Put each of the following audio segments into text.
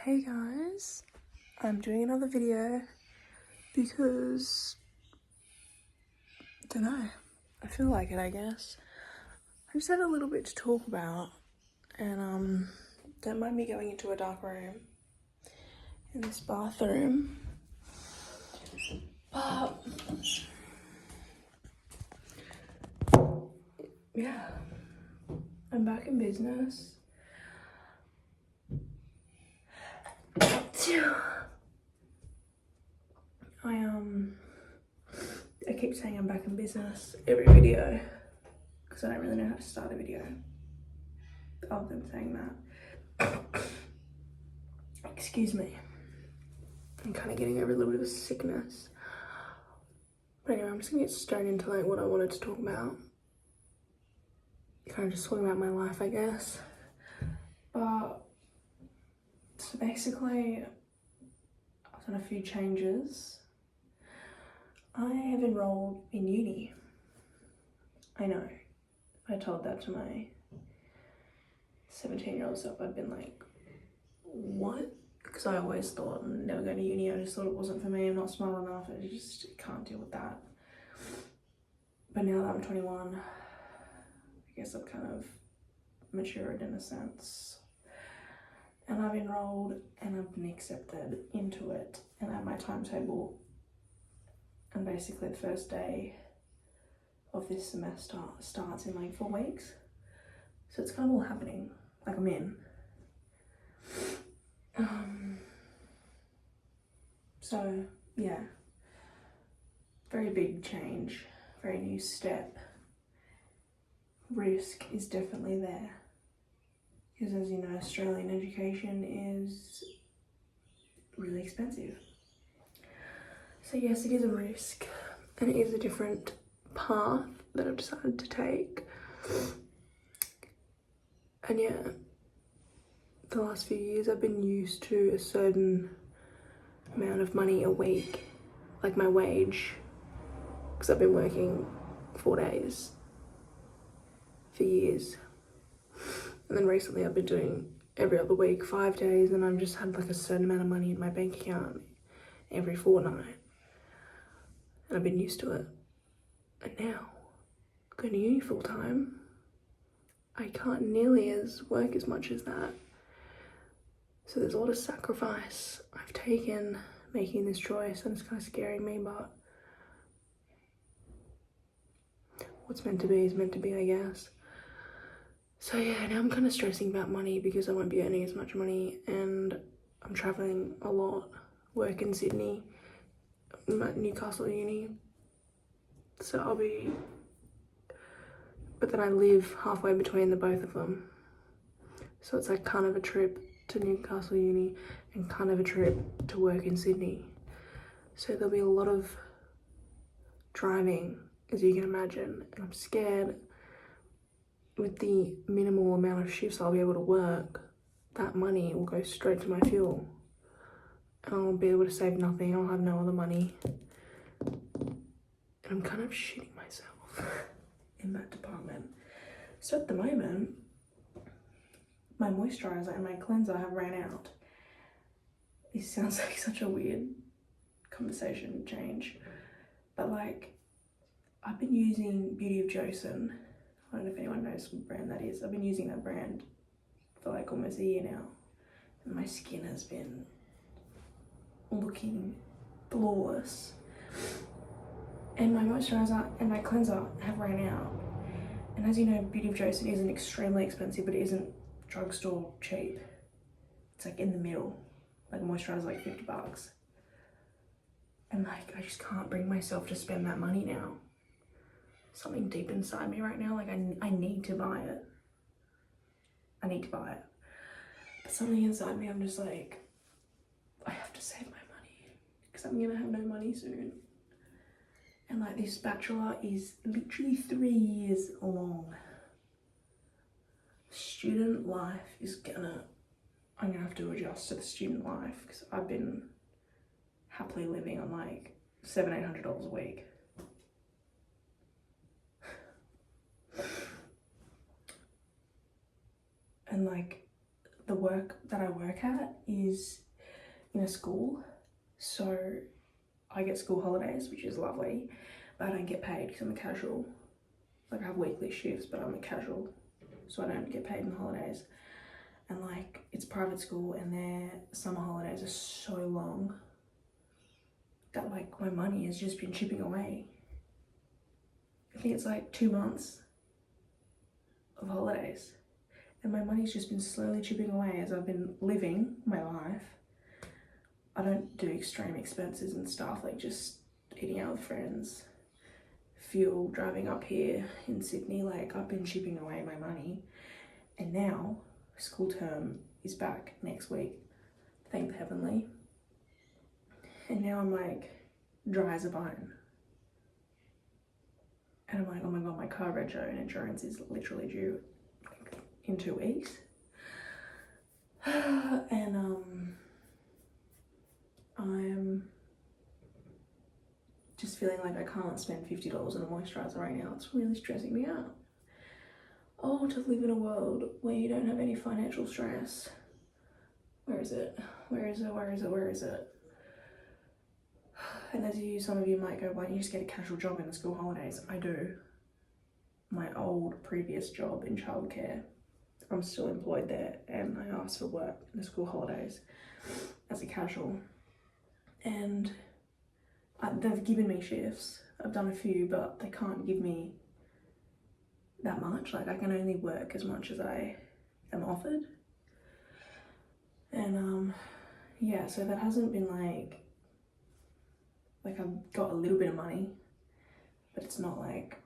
Hey guys, I'm doing another video because, don't know, I feel like it, I guess. I just had a little bit to talk about, and don't mind me going into a dark room in this bathroom, but yeah, I'm back in business. I keep saying I'm back in business every video because I don't really know how to start a video other than saying that. Excuse me. I'm kind of getting over a little bit of sickness. But anyway, I'm just gonna get straight into like what I wanted to talk about. Kind of just talking about my life, I guess. But so basically, I've done a few changes. I have enrolled in uni. I know. If I told that to my 17-year-old self, I'd been like, what? Because I always thought I'm never going to uni. I just thought it wasn't for me. I'm not smart enough. I just can't deal with that. But now that I'm 21, I guess I've kind of matured in a sense. And I've enrolled and I've been accepted into it and at my timetable. And basically the first day of this semester starts in like 4 weeks. So it's kind of all happening. Like I'm in. So yeah, very big change, very new step. Risk is definitely there. Because as you know, Australian education is really expensive. So yes, it is a risk and it is a different path that I've decided to take. And yeah, the last few years I've been used to a certain amount of money a week, like my wage, because I've been working 4 days for years. And then recently I've been doing every other week, 5 days, and I've just had like a certain amount of money in my bank account every fortnight. And I've been used to it. And now, going to uni full time, I can't nearly work as much as that. So there's a lot of sacrifice I've taken making this choice, and it's kind of scaring me, but what's meant to be is meant to be, I guess. So yeah, now I'm kind of stressing about money because I won't be earning as much money, and I'm traveling a lot. Work in Sydney, I'm at Newcastle Uni, so but then I live halfway between the both of them. So it's like kind of a trip to Newcastle Uni and kind of a trip to work in Sydney. So there'll be a lot of driving, as you can imagine, and I'm scared with the minimal amount of shifts I'll be able to work, that money will go straight to my fuel. And I'll be able to save nothing, I'll have no other money. And I'm kind of shitting myself in that department. So at the moment, my moisturizer and my cleanser have ran out. This sounds like such a weird conversation change, but like, I've been using Beauty of Joseon. I don't know if anyone knows what brand that is. I've been using that brand for like almost a year now, and my skin has been looking flawless. And my moisturizer and my cleanser have ran out. And as you know, Beauty of Joseon isn't extremely expensive, but it isn't drugstore cheap. It's like in the middle. Like moisturizer like $50. And like, I just can't bring myself to spend that money now. Something deep inside me right now, like I need to buy it. I need to buy it. But something inside me, I'm just like, I have to save my money because I'm gonna have no money soon. And like, this bachelor is literally 3 years long. Student life is I'm gonna have to adjust to the student life because I've been happily living on like $700-800 a week. And like, the work that I work at is in a school, so I get school holidays, which is lovely, but I don't get paid because I'm a casual. Like I have weekly shifts, but I'm a casual, so I don't get paid in the holidays. And like it's private school and their summer holidays are so long that like my money has just been chipping away. I think it's like 2 months of holidays and my money's just been slowly chipping away as I've been living my life. I don't do extreme expenses and stuff, like just eating out with friends, fuel, driving up here in Sydney. Like I've been chipping away my money, and now school term is back next week, thank the heavenly, and now I'm like dry as a bone. And I'm like, oh my god, my car rego and insurance is literally due in 2 weeks. And I'm just feeling like I can't spend $50 on a moisturiser right now. It's really stressing me out. Oh, to live in a world where you don't have any financial stress. Where is it? Where is it? Where is it? Where is it? And some of you might go, why don't you just get a casual job in the school holidays? I do. My old previous job in childcare, I'm still employed there, and I asked for work in the school holidays as a casual. And they've given me shifts. I've done a few, but they can't give me that much. Like I can only work as much as I am offered. And yeah, so that hasn't been like I've got a little bit of money, but it's not like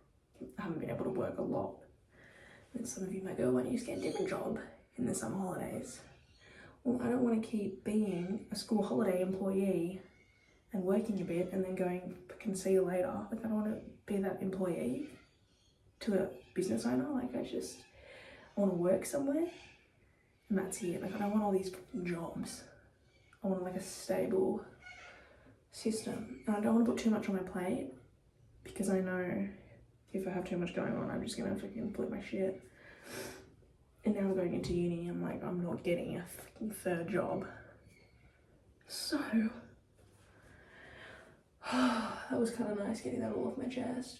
I haven't been able to work a lot. And some of you might go, why don't you just get a different job in the summer holidays? Well, I don't want to keep being a school holiday employee and working a bit and then going, can see you later. Like I don't want to be that employee to a business owner. Like I want to work somewhere and that's it. Like I don't want all these jobs. I want like a stable system, and I don't want to put too much on my plate because I know if I have too much going on, I'm just gonna freaking flip my shit. And now I'm going into uni, I'm like, I'm not getting a freaking third job. So that was kind of nice getting that all off my chest.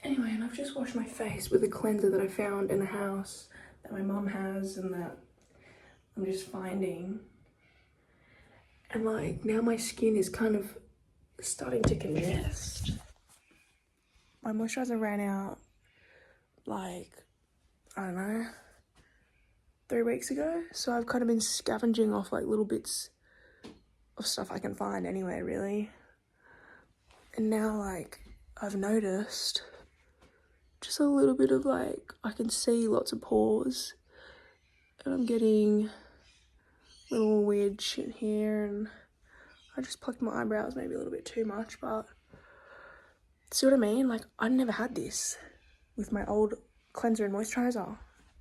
Anyway, and I've just washed my face with a cleanser that I found in the house that my mum has and that I'm just finding. And like now my skin is kind of starting to congest. My moisturizer ran out like, I don't know, 3 weeks ago. So I've kind of been scavenging off like little bits of stuff I can find anyway, really. And now like I've noticed just a little bit of like, I can see lots of pores and I'm getting little weird shit here, and I just plucked my eyebrows maybe a little bit too much, but see what I mean? Like I never had this with my old cleanser and moisturizer,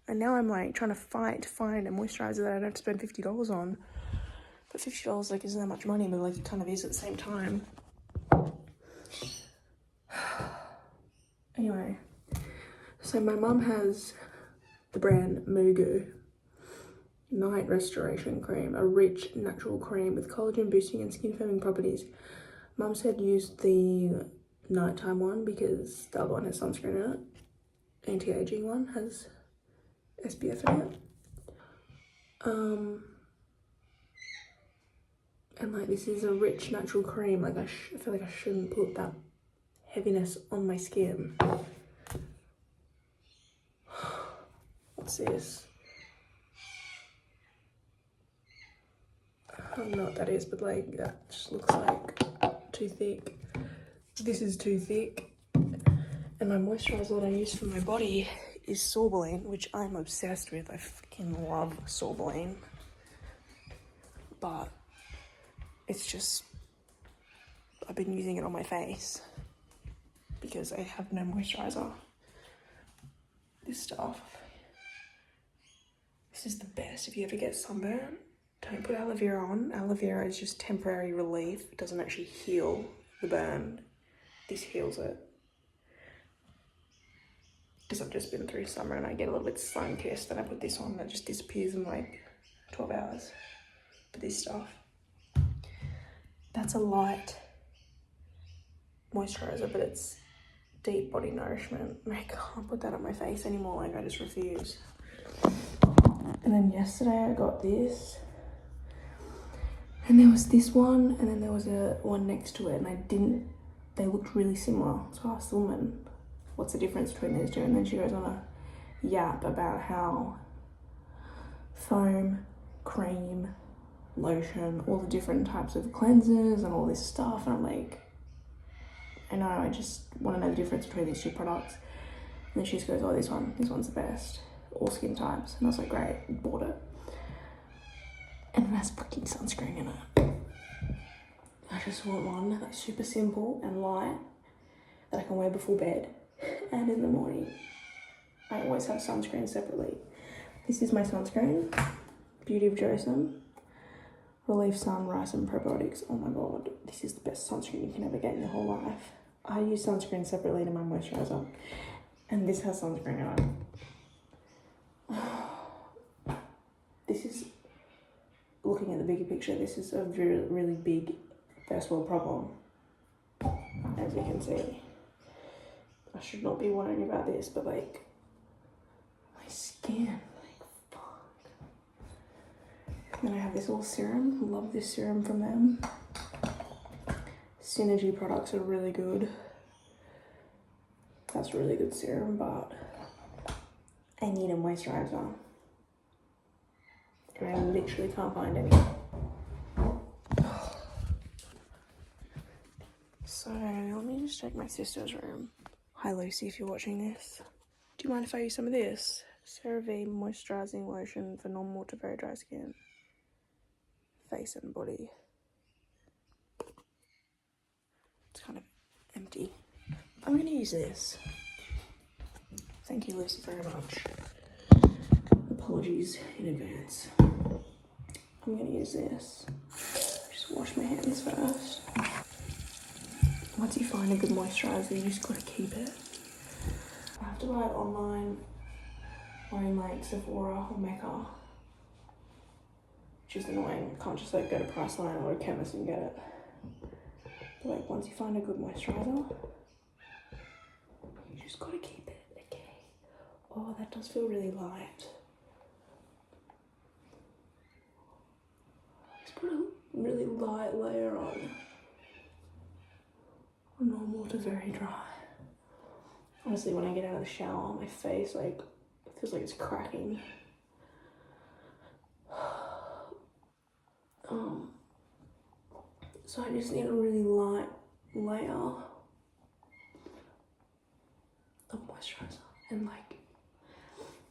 and now I'm like trying to fight to find a moisturizer that I don't have to spend $50 on. But $50 like isn't that much money, but like it kind of is at the same time. Anyway, so my mum has the brand Mugu Night Restoration Cream, a rich natural cream with collagen boosting and skin firming properties. Mum said use the nighttime one because the other one has sunscreen in it. Anti-aging one has SPF in it. And like this is a rich natural cream. Like I feel like I shouldn't put that heaviness on my skin. What's this? I don't know what that is, but like that just looks like too thick. This is too thick. And my moisturizer that I use for my body is Sorbolene, which I'm obsessed with. I freaking love Sorbolene. But it's just, I've been using it on my face because I have no moisturizer. This stuff, this is the best if you ever get sunburn. Don't put aloe vera on. Aloe vera is just temporary relief. It doesn't actually heal the burn. This heals it. because I've just been through summer and I get a little bit sun-kissed, and I put this on that just disappears in like 12 hours. But this stuff, that's a light moisturizer, but it's deep body nourishment. I can't put that on my face anymore, like I just refuse. And then yesterday I got this, and there was this one, and then there was a one next to it, and they looked really similar. So I asked the woman, what's the difference between these two? And then she goes on a yap about how foam, cream, lotion, all the different types of cleansers and all this stuff, and I'm like, I know, I just want to know the difference between these two products. And then she just goes, oh, this one's the best, all skin types. And I was like, great, bought it. And it has freaking sunscreen in it. I just want one that's super simple and light that I can wear before bed and in the morning. I always have sunscreen separately. This is my sunscreen, Beauty of Joseon, Relief Sun, Rice and Probiotics. Oh my god, this is the best sunscreen you can ever get in your whole life. I use sunscreen separately to my moisturizer, and this has sunscreen in it. This is, looking at the bigger picture, this is a really, really big first world problem. As you can see, I should not be worrying about this, but like, my skin, like, fuck. Then I have this little serum, love this serum from them. Synergy products are really good. That's really good serum, but I need a moisturizer. And I literally can't find any. So let me just check my sister's room. Hi Lucy, if you're watching this. Do you mind if I use some of this? CeraVe moisturizing lotion for normal to very dry skin. Face and body. It's kind of empty. I'm gonna use this. Thank you, Lucy, very much. Apologies in advance. I'm gonna use this. Just wash my hands first. Once you find a good moisturizer, you just gotta keep it. I have to buy it online or in like Sephora or Mecca, which is annoying. I can't just like go to Priceline or a chemist and get it. But like, once you find a good moisturizer, you just gotta keep it, okay? Oh, that does feel really light. Just put a really light layer on. Normal to very dry. Honestly, when I get out of the shower, my face, like, it feels like it's cracking. So I just need a really light layer of moisturizer. And like,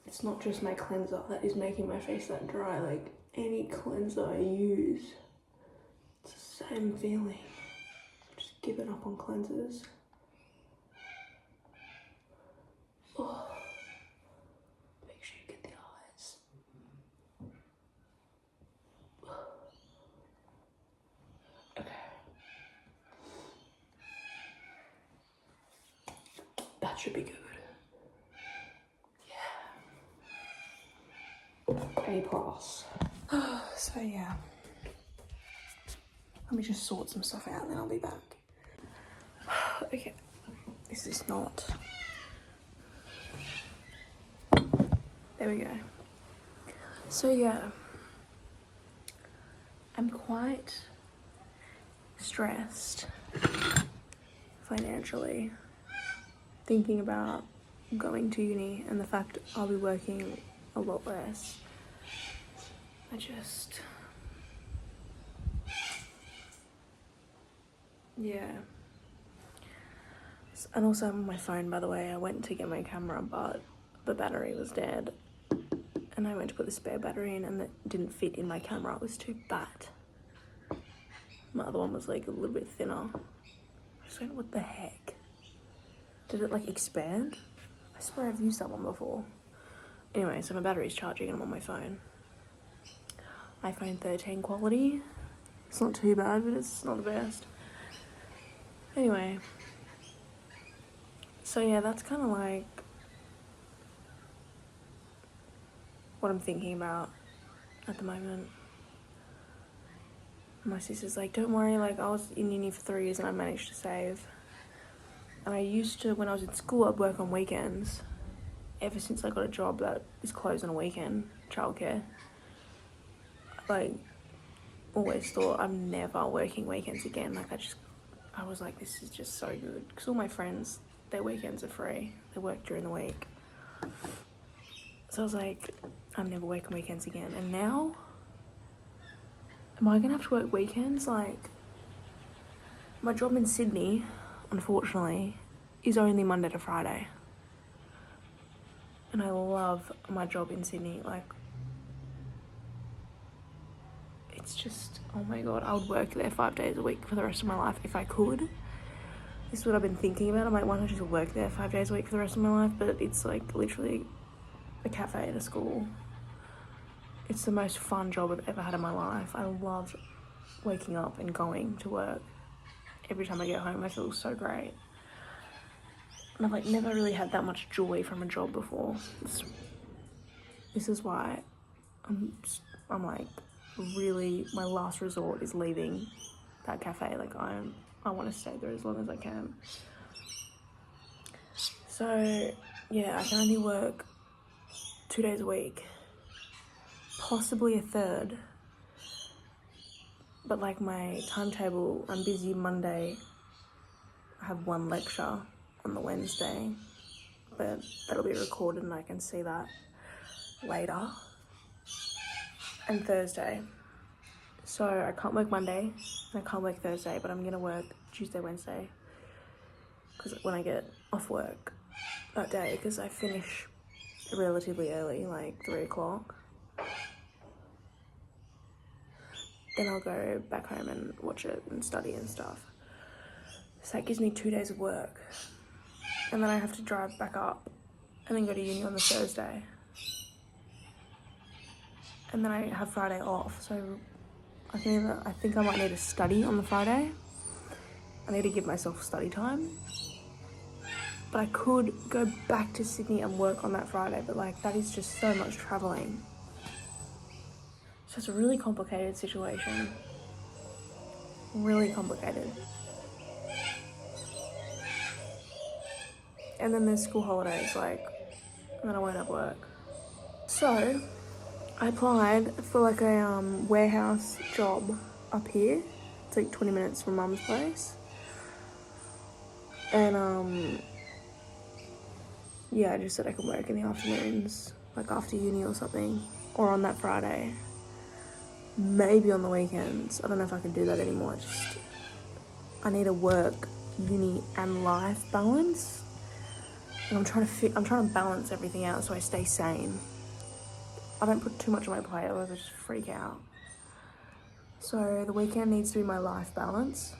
it's not just my cleanser that is making my face that dry. Like, any cleanser I use, it's the same feeling. Just giving up on cleansers. Oh, make sure you get the eyes. Okay. That should be good. Yeah. A plus. So yeah. Let me just sort some stuff out and then I'll be back. Okay. Is this not? There we go. So yeah. I'm quite stressed financially, thinking about going to uni and the fact I'll be working a lot less. Yeah. And also on my phone, by the way, I went to get my camera, but the battery was dead. And I went to put the spare battery in and it didn't fit in my camera. It was too fat. My other one was like a little bit thinner. I just went, what the heck? Did it like expand? I swear I've used that one before. Anyway, so my battery's charging and I'm on my phone. iPhone 13 quality. It's not too bad, but it's not the best. Anyway. So yeah, that's kind of like what I'm thinking about at the moment. My sister's like, don't worry, like I was in uni for 3 years and I managed to save. And I used to, when I was in school, I'd work on weekends. Ever since I got a job that is closed on a weekend, childcare, like, always thought I'm never working weekends again. Like I was like, this is just so good. Because all my friends, their weekends are free. They work during the week. So I was like, I'm never working weekends again. And now, am I gonna have to work weekends? Like, my job in Sydney, unfortunately, is only Monday to Friday. And I love my job in Sydney. Like, it's just, oh my God, I would work there 5 days a week for the rest of my life if I could. This is what I've been thinking about. I'm like, why don't I just work there 5 days a week for the rest of my life? But it's like literally a cafe and a school. It's the most fun job I've ever had in my life. I love waking up and going to work. Every time I get home, I feel so great. And I've like never really had that much joy from a job before. This is why I'm like, really, my last resort is leaving that cafe. Like I want to stay there as long as I can. So yeah, I can only work 2 days a week, possibly a third. But like my timetable, I'm busy Monday. I have 1 lecture on the Wednesday, but that'll be recorded and I can see that later. And Thursday. So I can't work Monday, I can't work Thursday, but I'm gonna work Tuesday, Wednesday, because when I get off work that day, because I finish relatively early, like 3 o'clock, then I'll go back home and watch it and study and stuff. So that gives me 2 days of work, and then I have to drive back up and then go to uni on the Thursday, and then I have Friday off. So I think I might need to study on the Friday. I need to give myself study time. But I could go back to Sydney and work on that Friday, but like that is just so much travelling. So it's a really complicated situation. Really complicated. And then there's school holidays, like, and then I won't have work. So I applied for like a warehouse job up here. It's like 20 minutes from Mum's place. And yeah, I just said I can work in the afternoons, like after uni or something, or on that Friday. Maybe on the weekends. I don't know if I can do that anymore. I need a work, uni and life balance. And I'm trying to balance everything out so I stay sane. I don't put too much on my plate, otherwise I just freak out. So the weekend needs to be my life balance.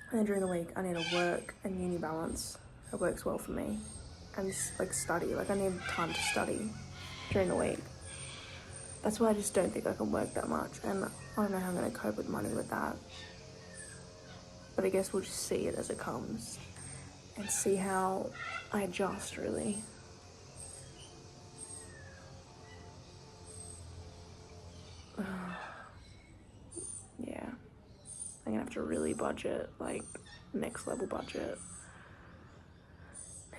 And then during the week, I need a work and uni balance. It works well for me. And like study, like I need time to study during the week. That's why I just don't think I can work that much. And I don't know how I'm gonna cope with money with that. But I guess we'll just see it as it comes. And see how I adjust, really. Yeah. I'm gonna have to really budget, like next level budget.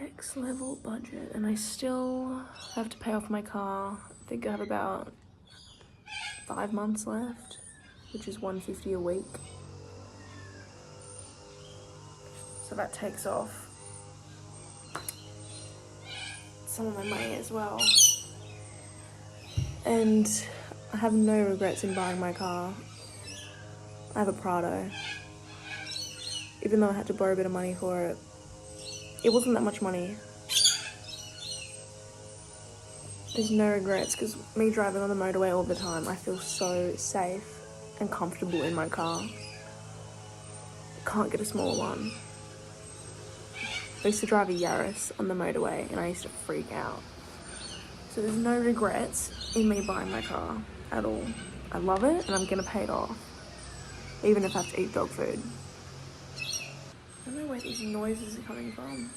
Next level budget. And I still have to pay off my car. I think I have about 5 months left, which is $150 a week. So that takes off some of my money as well. And I have no regrets in buying my car. I have a Prado. Even though I had to borrow a bit of money for it, it wasn't that much money. There's no regrets, because me driving on the motorway all the time, I feel so safe and comfortable in my car. Can't get a smaller one. I used to drive a Yaris on the motorway and I used to freak out. So there's no regrets in me buying my car at all. I love it and I'm gonna pay it off, even if I have to eat dog food. I don't know where these noises are coming from.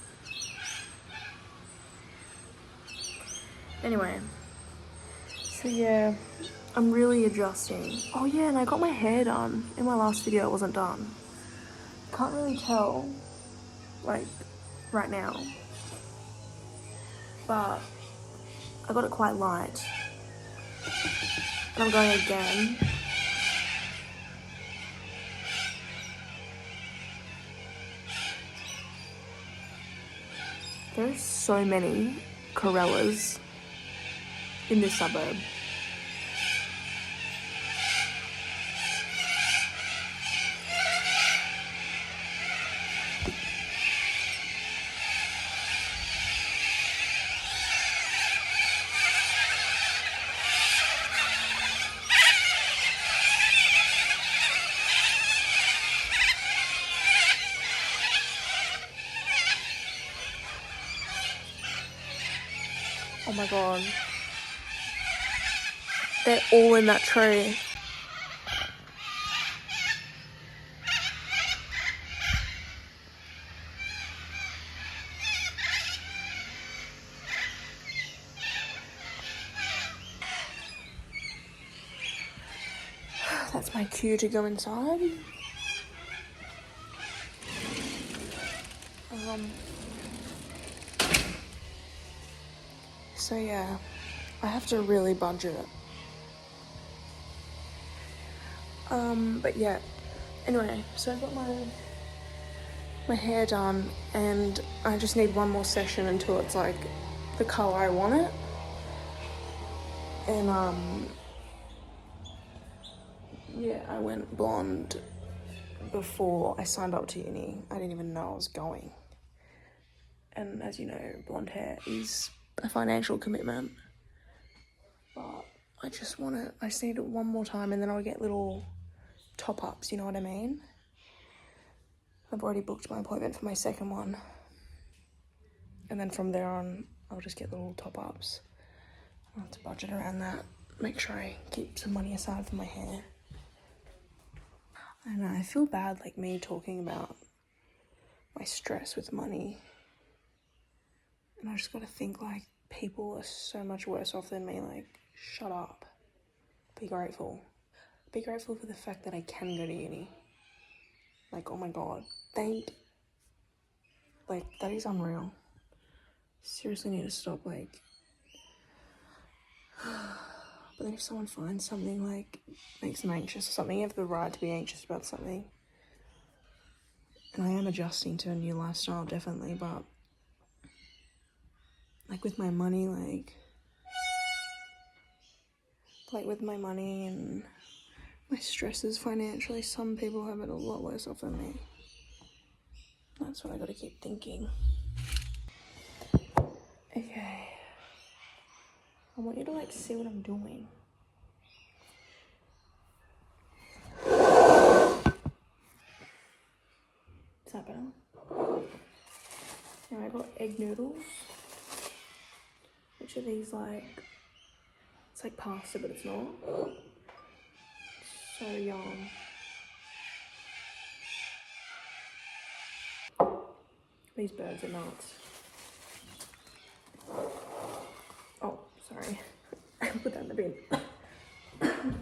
Anyway, So yeah, I'm really adjusting. Oh yeah, and I got my hair done. In my last video it wasn't done. Can't really tell, like, right now. But I got it quite light. And I'm going again. There's so many Corellas in this suburb. Oh my god. They're all in that tree. That's my cue to go inside. So yeah, I have to really budget. But yeah, anyway, so I got my hair done and I just need one more session until it's like the color I want it. And yeah, I went blonde before I signed up to uni. I didn't even know I was going. And as you know, blonde hair is a financial commitment. But I just need it one more time and then I'll get little top-ups, you know what I mean? I've already booked my appointment for my second one. And then from there on, I'll just get little top-ups. I'll have to budget around that. Make sure I keep some money aside for my hair. I know, I feel bad, like, me talking about my stress with money. And I just gotta think, like, people are so much worse off than me. Like, shut up. Be grateful. Be grateful for the fact that I can go to uni. Like, oh my god. Like, that is unreal. Seriously need to stop, like... But then if someone finds something, like, makes them anxious or something, you have the right to be anxious about something. And I am adjusting to a new lifestyle, definitely, but... Like, with my money, like with my money and my stresses financially, some people have it a lot worse off than me. That's what I gotta keep thinking. Okay. I want you to, like, see what I'm doing. Is that better? Now I got egg noodles, which are these, like, it's like pasta, but it's not. So yum. These birds are nuts. Oh, sorry. Put that in the bin. And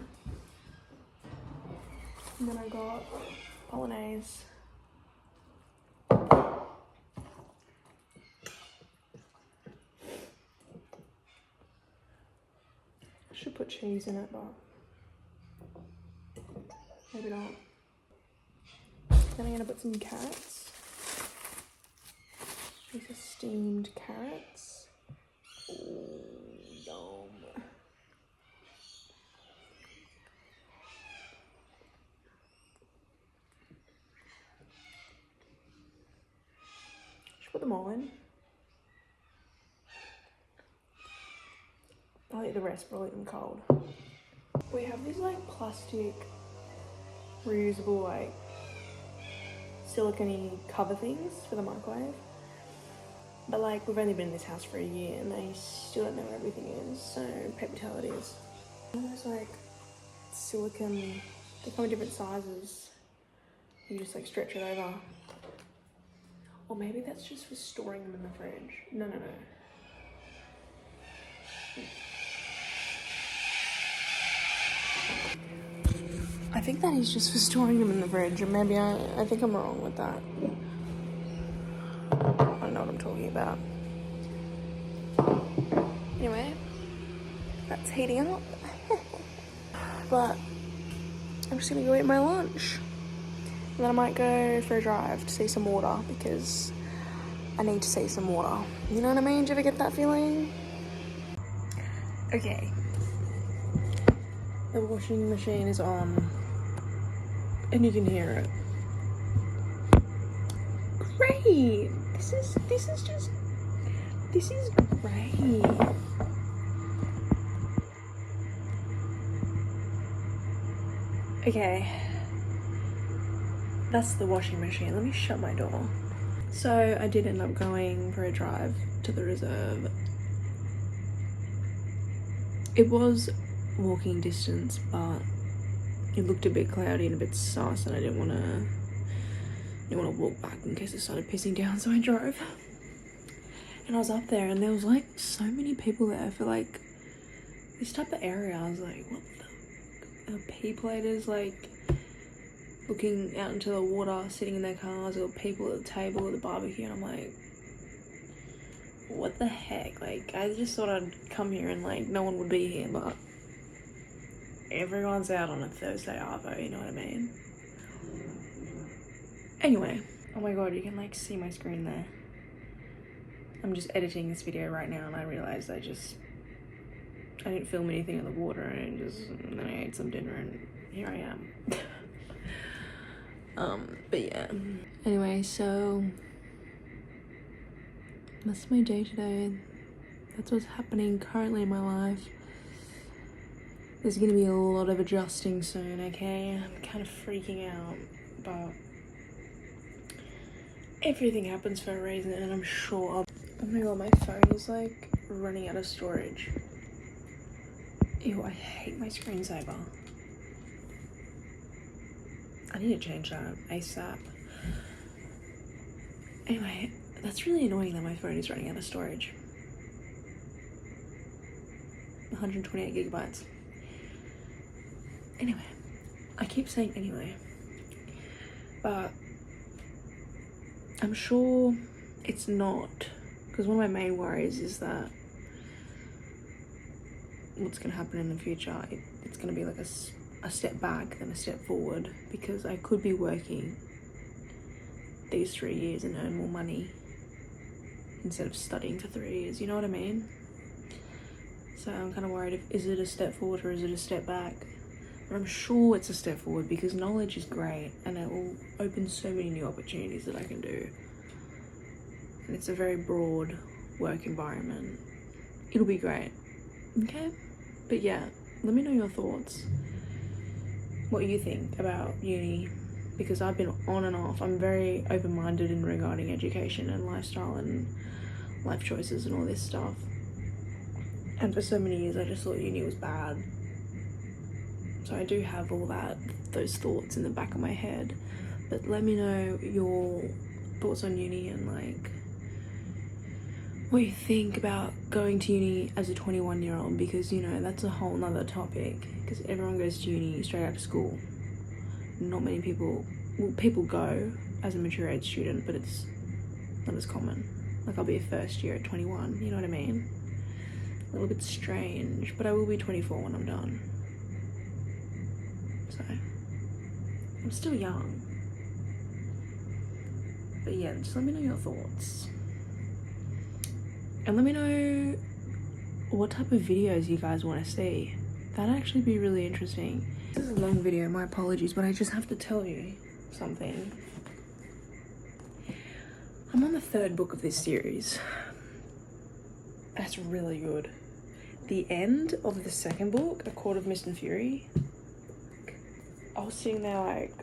then I got bolognese. I should put cheese in it, but maybe not. Then I'm gonna put some carrots. These are steamed carrots. Ooh, yum. Should put them all in. I'll eat the rest, but I'll eat them cold. We have these, like, plastic, reusable, like, silicone cover things for the microwave. But, like, we've only been in this house for a year and they still don't know where everything is, so paper towel it is. All those, like, silicone, they come in different sizes. You just, like, stretch it over. Or maybe that's just for storing them in the fridge. No. I think that is just for storing them in the fridge, and maybe I think I'm wrong with that. I don't know what I'm talking about. Anyway, that's heating up. But I'm just gonna go eat my lunch. And then I might go for a drive to see some water because I need to see some water. You know what I mean? Do you ever get that feeling? Okay. The washing machine is on. And you can hear it. Great! This is great. Okay. That's the washing machine. Let me shut my door. So I did end up going for a drive to the reserve. It was walking distance, but it looked a bit cloudy and a bit sus, and I didn't want to walk back in case it started pissing down, so I drove. And I was up there, and there was like so many people there for like this type of area. I was like, what the P-platers, like looking out into the water, sitting in their cars, or people at the table at the barbecue, and I'm like, what the heck? Like, I just thought I'd come here and like no one would be here, but everyone's out on a Thursday arvo, you know what I mean? Anyway, oh my god, you can like see my screen there. I'm just editing this video right now, and I realized I didn't film anything in the water, and then I ate some dinner, and here I am. But yeah. Anyway, so that's my day today. That's what's happening currently in my life. There's gonna be a lot of adjusting soon, okay? I'm kind of freaking out, but everything happens for a reason, and I'm sure. Oh my god, my phone is like running out of storage. Ew, I hate my screensaver. I need to change that ASAP. Anyway, that's really annoying that my phone is running out of storage. 128 gigabytes. Anyway, I keep saying anyway, but I'm sure it's not, because one of my main worries is that what's going to happen in the future, it's going to be like a step back then a step forward, because I could be working these 3 years and earn more money instead of studying for 3 years, you know what I mean? So I'm kind of worried, is it a step forward or is it a step back? But I'm sure it's a step forward, because knowledge is great and it will open so many new opportunities that I can do. And it's a very broad work environment. It'll be great, okay? But yeah, let me know your thoughts. What you think about uni, because I've been on and off. I'm very open-minded in regarding education and lifestyle and life choices and all this stuff. And for so many years I just thought uni was bad. So I do have all those thoughts in the back of my head. But let me know your thoughts on uni and like what you think about going to uni as a 21-year-old, because you know that's a whole nother topic, because everyone goes to uni straight out of school. Not many people, well, people go as a mature age student, but it's not as common. Like, I'll be a first year at 21, you know what I mean? A little bit strange, but I will be 24 when I'm done. So I'm still young. But yeah, just let me know your thoughts. And let me know what type of videos you guys want to see. That'd actually be really interesting. This is a long video, my apologies, but I just have to tell you something. I'm on the 3rd book of this series. That's really good. The end of the 2nd book, A Court of Mist and Fury, I was sitting there like,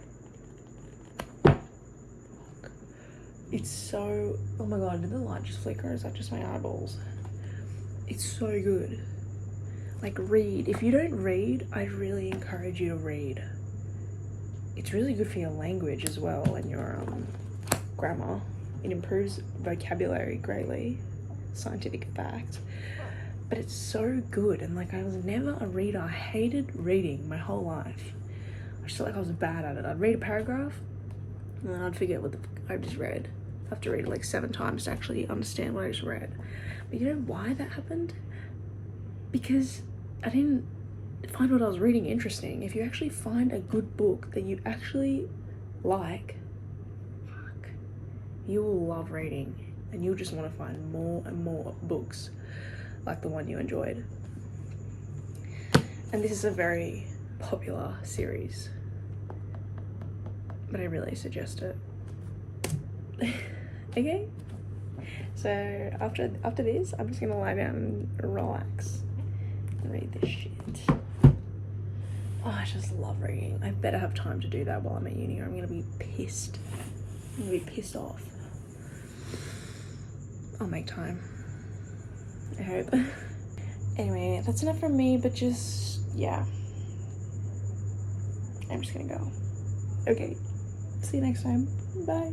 it's so, oh my god, did the light just flicker or is that just my eyeballs? It's so good. Like, read. If you don't read, I'd really encourage you to read. It's really good for your language as well and your grammar. It improves vocabulary greatly. Scientific fact. but it's so good. And like, I was never a reader. I hated reading my whole life. I just felt like I was bad at it. I'd read a paragraph and then I'd forget what the fuck I just read. I have to read it like 7 times to actually understand what I just read. But you know why that happened? Because I didn't find what I was reading interesting. If you actually find a good book that you actually like, fuck, you will love reading, and you'll just want to find more and more books like the one you enjoyed. And this is a very popular series, but I really suggest it. Okay, so after this, I'm just gonna lie down and relax and read this shit. Oh, I just love reading. I better have time to do that while I'm at uni, or I'm gonna be pissed. I'm gonna be pissed off. I'll make time, I hope. Anyway, that's enough from me, but just, yeah. I'm just gonna go. Okay, see you next time. Bye.